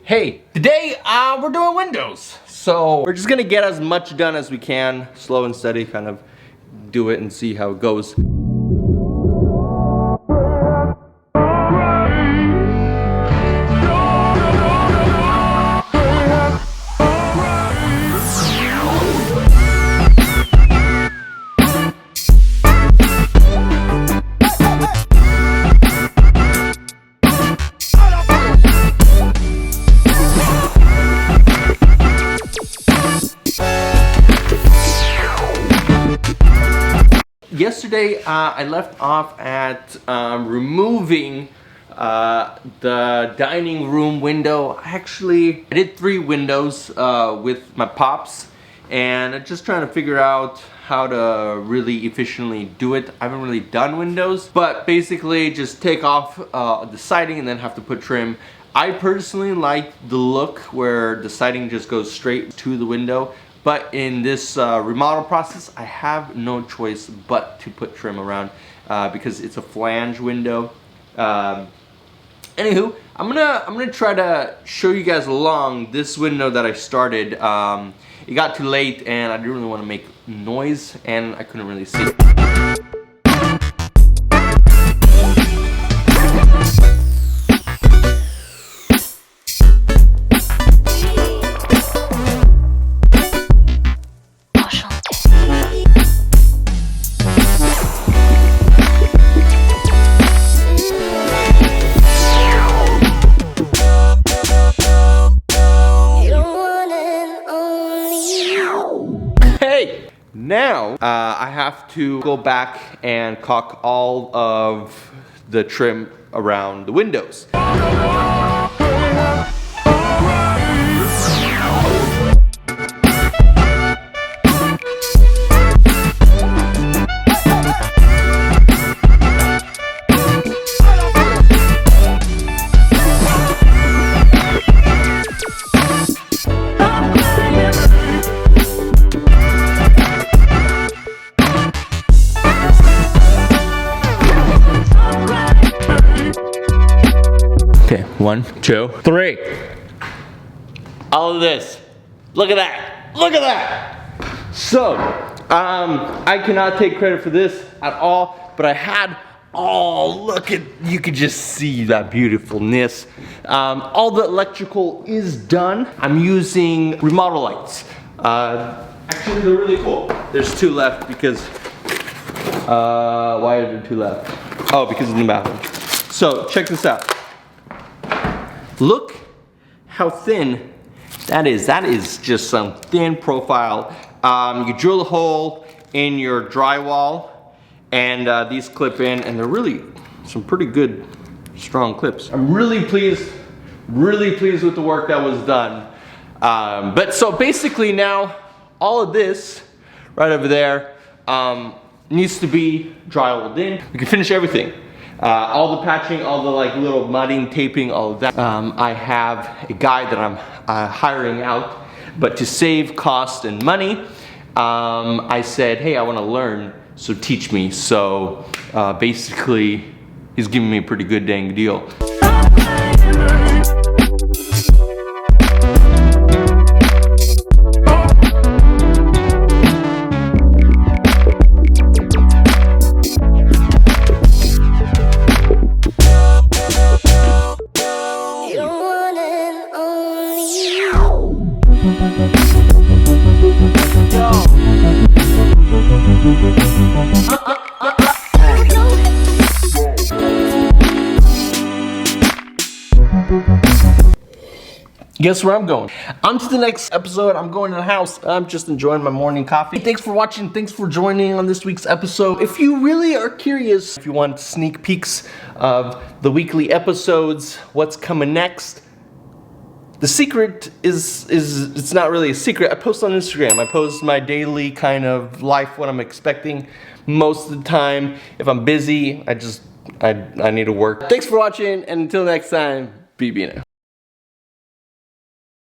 Hey, today we're doing windows. So we're just gonna get as much done as we can, slow and steady, kind of do it and see how it goes. Yesterday, I left off at removing the dining room window. I did 3 windows with my pops, and I'm just trying to figure out how to really efficiently do it. I haven't really done windows, but basically just take off the siding and then have to put trim. I personally like the look where the siding just goes straight to the window. But in this remodel process, I have no choice but to put trim around because it's a flange window. Anywho, I'm gonna try to show you guys along this window that I started. It got too late and I didn't really want to make noise and I couldn't really see. Now, I have to go back and caulk all of the trim around the windows. Okay, 1, 2, 3. All of this. Look at that. Look at that. So, I cannot take credit for this at all, but I had, look at, you could just see that beautifulness. All the electrical is done. I'm using Remodel lights. Actually, they're really cool. There's 2 left because, why are there 2 left? Oh, because it's in the bathroom. So, check this out. Look how thin that is. That is just some thin profile. You drill a hole in your drywall and these clip in, and they're really some pretty good strong clips. I'm really pleased with the work that was done. But so basically now all of this right over there needs to be drywalled in. We can finish everything. All the patching, all the like little mudding, taping, all of that. I have a guy that I'm hiring out, but to save cost and money, I said, hey, I want to learn, so teach me. So basically, he's giving me a pretty good dang deal. Guess where I'm going? On to the next episode. I'm going to the house. I'm just enjoying my morning coffee. Thanks for watching. Thanks for joining on this week's episode. If you really are curious, if you want sneak peeks of the weekly episodes, what's coming next, the secret is it's not really a secret. I post on Instagram. I post my daily kind of life, what I'm expecting most of the time. If I'm busy, I need to work. Thanks for watching, and until next time, BeeNeh.